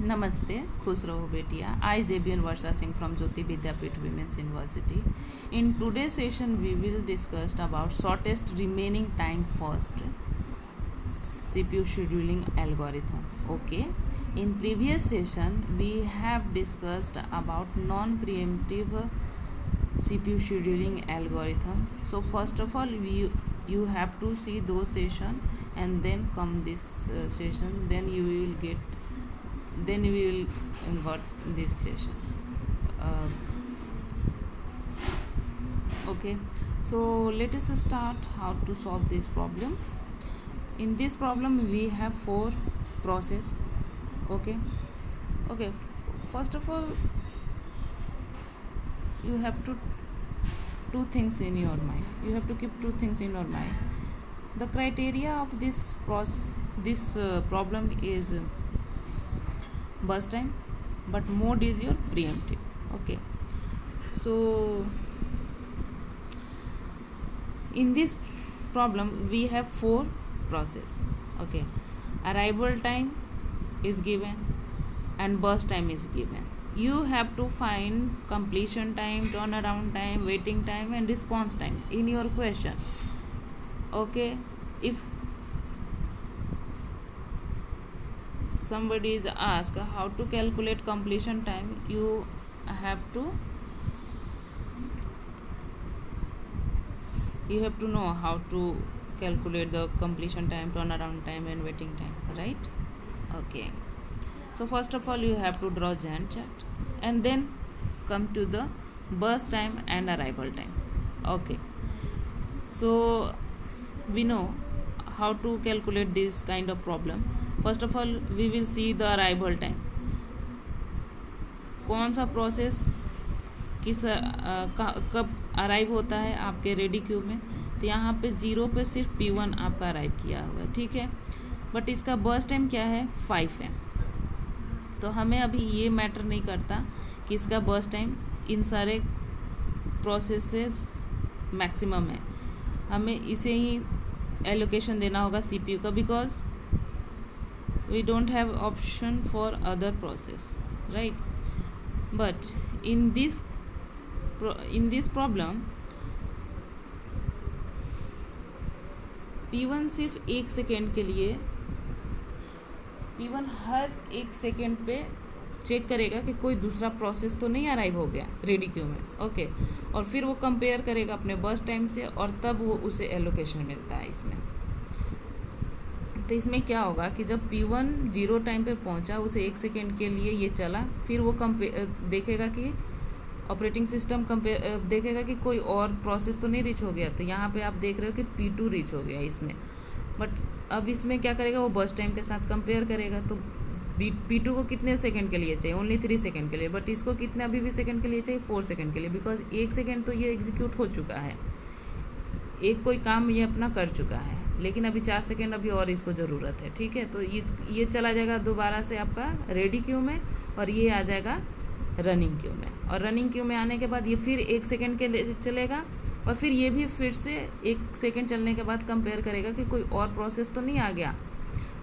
नमस्ते, खुश रहो बेटिया. I Jabian Varsha Singh from Jyoti Vidyapeeth Women's University. In today's session, we will discuss about shortest remaining time first CPU scheduling algorithm. Okay. In previous session, we have discussed about non-preemptive CPU scheduling algorithm. So first of all, you have to see those session and then come this session. Then we will got this session. Okay, so let us start how to solve this problem. In this problem we have 4 process. Okay, first of all you have to two things in your mind. You have to keep two things in your mind. The criteria of this problem is burst time, but mode is your preemptive. Okay, so in this problem we have 4 process. Okay, arrival time is given and burst time is given. You have to find completion time, turnaround time, waiting time and response time in your question. Okay, if somebody is asked how to calculate completion time, you have to know how to calculate the completion time, turnaround time and waiting time, right? Okay, so first of all you have to draw Gantt chart and then come to the burst time and arrival time. Okay, so we know how to calculate this kind of problem. First of all we will see the arrival time. कौन सा process किस कब arrive होता है आपके ready queue में. तो यहाँ पे 0 पे सिर्फ P1 आपका अराइव किया हुआ है, ठीक है. बट इसका बर्स्ट टाइम क्या है, 5 है. तो हमें अभी ये मैटर नहीं करता कि इसका बर्स्ट टाइम इन सारे प्रोसेस से मैक्सिमम है. हमें इसे ही एलोकेशन देना होगा CPU का, because we don't have option for other process, right? But in this problem P1 सिर्फ 1 सेकेंड के लिए, P1 हर 1 सेकेंड पे चेक करेगा कि कोई दूसरा प्रोसेस तो नहीं अराइव हो गया रेडी क्यू में. ओके, और फिर वो कंपेयर करेगा अपने बर्स्ट टाइम से और तब वो उसे एलोकेशन मिलता है इसमें. तो इसमें क्या होगा कि जब P1 0 टाइम पे पहुंचा, उसे 1 सेकेंड के लिए ये चला, फिर वो देखेगा कि ऑपरेटिंग सिस्टम देखेगा कि कोई और प्रोसेस तो नहीं रीच हो गया. तो यहाँ पे आप देख रहे हो कि P2 रीच हो गया इसमें. बट अब इसमें क्या करेगा, वो बर्स्ट टाइम के साथ कंपेयर करेगा. तो P2 को कितने सेकेंड के लिए चाहिए, ओनली 3 सेकेंड के लिए. बट इसको कितने अभी भी सेकेंड के लिए चाहिए, 4 सेकेंड के लिए, बिकॉज 1 सेकेंड तो ये एग्जीक्यूट हो चुका है, एक कोई काम ये अपना कर चुका है. लेकिन अभी 4 सेकेंड अभी और इसको ज़रूरत है, ठीक है. तो ये चला जाएगा दोबारा से आपका रेडी क्यू में और ये आ जाएगा रनिंग क्यू में. और रनिंग क्यू में आने के बाद ये फिर 1 सेकेंड के लिए चलेगा और फिर ये भी फिर से 1 सेकेंड चलने के बाद कंपेयर करेगा कि कोई और प्रोसेस तो नहीं आ गया.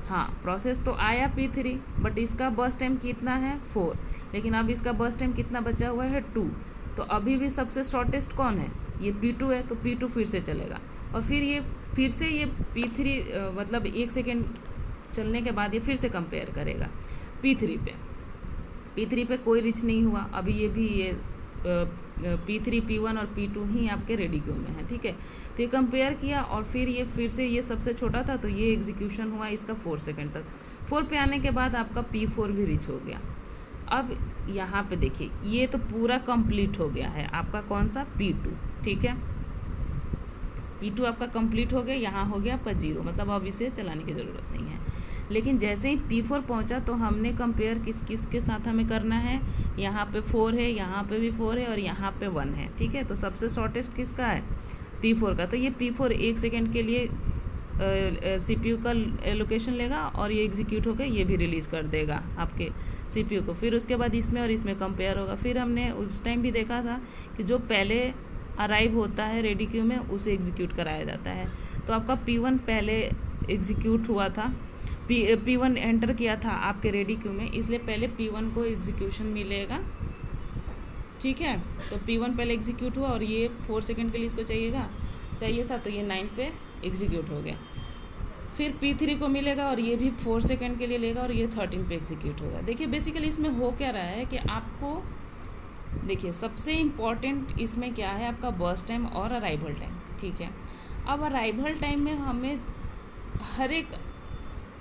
हाँ, प्रोसेस तो आया P3, बट इसका बर्स्ट टाइम कितना है, 4. लेकिन अब इसका बर्स्ट टाइम कितना बचा हुआ है, 2. तो अभी भी सबसे शॉर्टेस्ट कौन है, ये P2 है. तो P2 फिर से चलेगा और फिर से ये P3 मतलब 1 सेकेंड चलने के बाद ये फिर से कंपेयर करेगा P3 पे कोई रीच नहीं हुआ. अभी ये भी ये P3, P1 और P2 ही आपके रेडी क्यू में है, ठीक है. तो ये कंपेयर किया और फिर से ये सबसे छोटा था तो ये एग्जीक्यूशन हुआ इसका 4 सेकेंड तक. 4 पे आने के बाद आपका P4 भी रीच हो गया. अब यहाँ पे देखिए ये तो पूरा कंप्लीट हो गया है आपका कौन सा, P2, ठीक है. P2 आपका कंप्लीट हो गया, यहाँ हो गया आपका 0, मतलब अब इसे चलाने की ज़रूरत नहीं है. लेकिन जैसे ही P4 पहुँचा तो हमने कंपेयर किस के साथ हमें करना है, यहाँ पे 4 है, यहाँ पे भी 4 है और यहाँ पे 1 है, ठीक है. तो सबसे शॉर्टेस्ट किसका है, P4 का. तो ये P4 1 सेकेंड के लिए CPU का एलोकेशन लेगा और ये एग्जीक्यूट होकर ये भी रिलीज़ कर देगा आपके CPU को. फिर उसके बाद इसमें और इसमें कंपेयर होगा. फिर हमने उस टाइम भी देखा था कि जो पहले अराइव होता है रेडी क्यू में उसे एग्जीक्यूट कराया जाता है. तो आपका P1 पहले एग्जीक्यूट हुआ था, P1 एंटर किया था आपके रेडी क्यू में, इसलिए पहले P1 को एग्जीक्यूशन मिलेगा, ठीक है। तो P1 पहले एग्जीक्यूट हुआ और ये 4 सेकंड के लिए इसको चाहिए था, तो ये 9 पे एग्जीक्यूट हो गया। फिर P3 को मिलेगा और ये भी 4 सेकंड के लिए लेगा और ये 13 पे एग्जीक्यूट होगा। देखिए बेसिकली इसमें हो क्या रहा है कि आपको देखिए सबसे इम्पॉर्टेंट इसमें क्या है, आपका बर्स्ट टाइम और अराइवल टाइम, ठीक है। अब अराइवल टाइम में हमें हर एक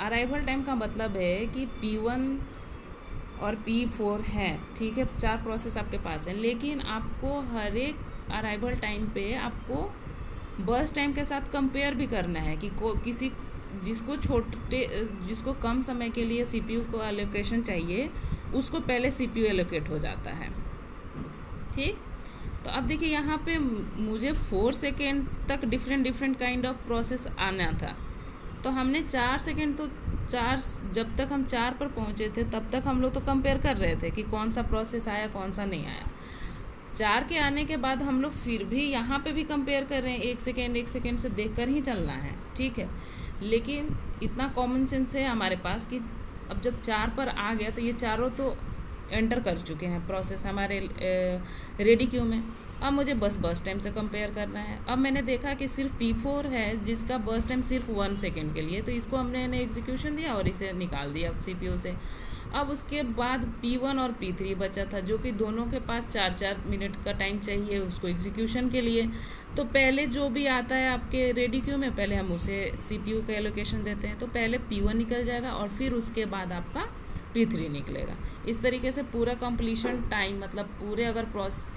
अराइवल टाइम का मतलब है कि P1 और P4 हैं, ठीक है, 4 प्रोसेस आपके पास हैं, लेकिन आपको हर एक अराइवल टाइम पे आपको बर्स्ट टाइम के साथ कंपेयर भी करना है कि जिसको कम समय के लिए CPU को एलोकेशन चाहिए उसको पहले CPU एलोकेट हो जाता है, ठीक। तो अब देखिए यहाँ पे मुझे 4 सेकेंड तक डिफरेंट काइंड ऑफ प्रोसेस आना था, तो हमने 4 सेकेंड तो जब तक हम 4 पर पहुँचे थे तब तक हम लोग तो कंपेयर कर रहे थे कि कौन सा प्रोसेस आया कौन सा नहीं आया। 4 के आने के बाद हम लोग फिर भी यहाँ पे भी कंपेयर कर रहे हैं, 1 सेकेंड से देखकर ही चलना है, ठीक है। लेकिन इतना कॉमन सेंस है हमारे पास कि अब जब 4 पर आ गया तो ये चारों तो एंटर कर चुके हैं प्रोसेस हमारे रेडी क्यू में। अब मुझे बस बर्स्ट टाइम से कंपेयर करना है। अब मैंने देखा कि सिर्फ P4 है जिसका बर्स्ट टाइम सिर्फ 1 सेकेंड के लिए, तो इसको हमने एग्जीक्यूशन दिया और इसे निकाल दिया CPU से। अब उसके बाद P1 और P3 बचा था जो कि दोनों के पास 4-4 मिनट का टाइम चाहिए उसको एग्जीक्यूशन के लिए। तो पहले जो भी आता है आपके रेडी क्यू में पहले हम उसे CPU का एलोकेशन देते हैं, तो पहले P1 निकल जाएगा और फिर उसके बाद आपका P3 निकलेगा। इस तरीके से पूरा कंप्लीशन टाइम मतलब पूरे अगर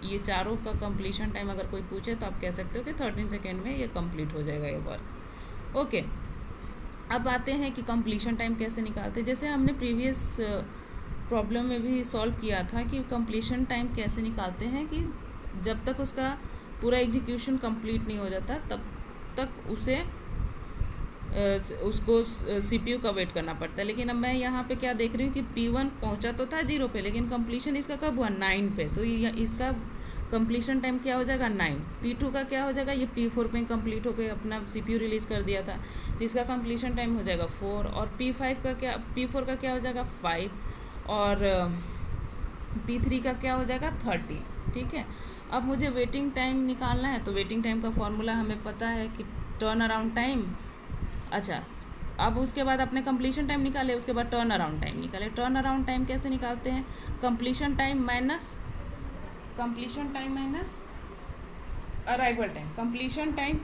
ये चारों का कंप्लीशन टाइम अगर कोई पूछे तो आप कह सकते हो कि 13 सेकेंड में ये कंप्लीट हो जाएगा ये वर्क, ओके। अब आते हैं कि कंप्लीशन टाइम कैसे निकालते हैं। जैसे हमने प्रीवियस प्रॉब्लम में भी सॉल्व किया था कि कंप्लीशन टाइम कैसे निकालते हैं कि जब तक उसका पूरा एग्जीक्यूशन कंप्लीट नहीं हो जाता तब तक उसको CPU का वेट करना पड़ता है। लेकिन अब मैं यहाँ पे क्या देख रही हूँ कि P1 पहुँचा तो था 0 पे, लेकिन कंप्लीशन इसका कब हुआ 9 पे, तो इसका कंप्लीशन टाइम क्या हो जाएगा 9। P2 का क्या हो जाएगा, ये P4 पे कंप्लीट हो गए, अपना CPU रिलीज़ कर दिया था, तो इसका कंप्लीशन टाइम हो जाएगा 4। और P4 का क्या हो जाएगा 5 और P3 का क्या हो जाएगा 30, ठीक है। अब मुझे वेटिंग टाइम निकालना है, तो वेटिंग टाइम का फॉर्मूला हमें पता है कि टर्न अराउंड टाइम। अच्छा, अब उसके बाद अपने कंप्लीशन टाइम निकाले, उसके बाद टर्न अराउंड टाइम निकाले। टर्न अराउंड टाइम कैसे निकालते हैं, completion time minus arrival time, completion time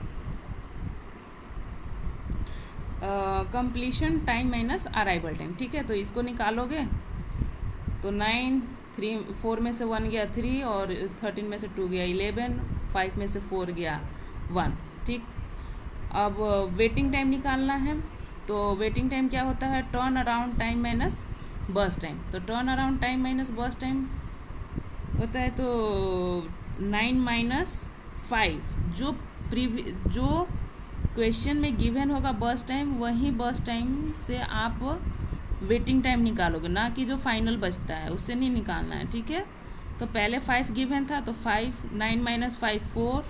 minus arrival time, ठीक है। तो इसको निकालोगे तो 9, 4 में से 1 गया 3 और 13 में से 2 गया 11, 5 में से 4 गया 1, ठीक। अब वेटिंग टाइम निकालना है, तो वेटिंग टाइम क्या होता है, turn around time minus burst time. तो turn around time minus burst time होता है तो 9 - 5 जो क्वेश्चन में गिवन होगा बर्स्ट टाइम, वही बर्स्ट टाइम से आप वेटिंग टाइम निकालोगे, ना कि जो फाइनल बचता है उससे नहीं निकालना है, ठीक है। तो पहले 5 गिवन था तो 5, 9 - 5 4,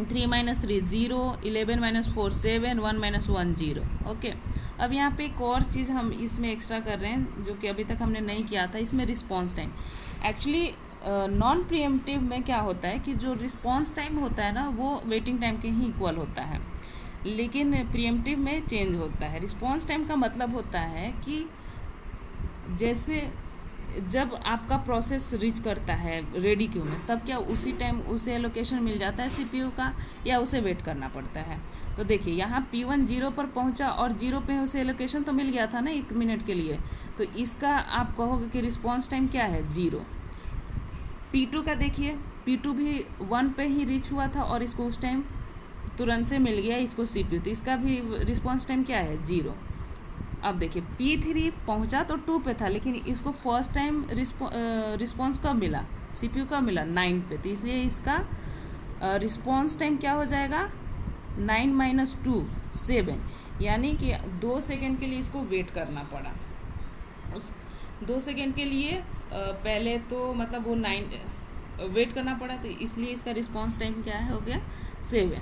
3 - 3 0, 11 - 4 7, 1 - 1 0, ओके। अब यहाँ पे एक और चीज़ हम इसमें एक्स्ट्रा कर रहे हैं जो कि अभी तक हमने नहीं किया था, इसमें response time. Actually non pre-emptive में क्या होता है कि जो रिस्पॉन्स टाइम होता है ना वो वेटिंग टाइम के ही इक्वल होता है, लेकिन प्रीएम्प्टिव में चेंज होता है। रिस्पॉन्स टाइम का मतलब होता है कि जैसे जब आपका प्रोसेस रीच करता है रेडी क्यू में तब क्या उसी टाइम उसे एलोकेशन मिल जाता है CPU का या उसे वेट करना पड़ता है। तो देखिए यहाँ P1 0 पर पहुँचा और 0 पे उसे एलोकेशन तो मिल गया था ना 1 मिनट के लिए, तो इसका आप कहोगे कि रिस्पॉन्स टाइम क्या है 0। P2 का देखिए, P2 भी 1 पे ही रीच हुआ था और इसको उस टाइम तुरंत से मिल गया इसको CPU, तो इसका भी रिस्पॉन्स टाइम क्या है 0। अब देखिए P3 पहुंचा तो 2 पे था, लेकिन इसको फर्स्ट टाइम रिस्पॉन्स कब मिला, CPU कब मिला 9 पे, तो इसलिए इसका रिस्पॉन्स टाइम क्या हो जाएगा 9 - 2 7, यानी कि 2 सेकेंड के लिए इसको वेट करना पड़ा। उस 2 सेकेंड के लिए पहले तो मतलब वो 9 वेट करना पड़ा, तो इसलिए इसका रिस्पॉन्स टाइम क्या है हो गया 7,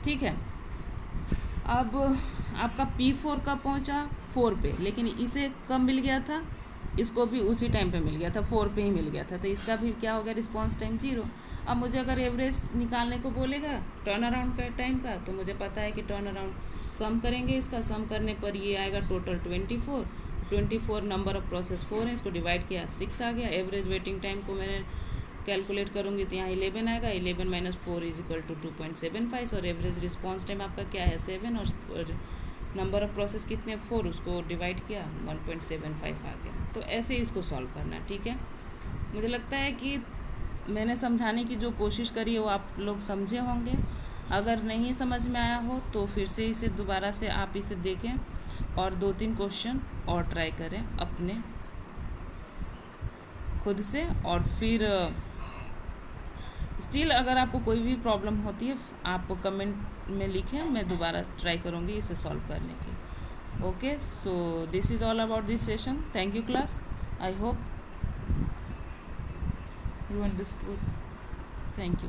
ठीक है। अब आपका P4 कब पहुंचा 4 पे, लेकिन इसे कब मिल गया था, इसको भी उसी टाइम पे मिल गया था, 4 पे ही मिल गया था, तो इसका भी क्या हो गया रिस्पॉन्स टाइम 0। अब मुझे अगर एवरेज निकालने को बोलेगा टर्न अराउंड का टाइम का, तो मुझे पता है कि टर्न अराउंड सम करेंगे, इसका सम करने पर ये आएगा टोटल 24 नंबर ऑफ प्रोसेस 4 है, इसको डिवाइड किया 6 आ गया। एवरेज वेटिंग टाइम को मैंने कैलकुलेट करूँगी तो यहाँ 11 आएगा, 11 माइनस 4 इज इक्वल टू 2.75, और एवरेज रिस्पॉन्स टाइम आपका क्या है 7, और नंबर ऑफ प्रोसेस कितने 4, उसको डिवाइड किया 1.75 आ गया। तो ऐसे ही इसको सॉल्व करना है, ठीक है। मुझे लगता है कि मैंने समझाने की जो कोशिश करी है वो आप लोग समझे होंगे। अगर नहीं समझ में आया हो तो फिर से इसे दोबारा से आप इसे देखें और 2-3 क्वेश्चन और ट्राई करें अपने खुद से, और फिर स्टिल अगर आपको कोई भी प्रॉब्लम होती है आप कमेंट में लिखें, मैं दोबारा ट्राई करूँगी इसे सॉल्व करने की। Okay, so this is all about this session. Thank you class, I hope you understood. Thank you.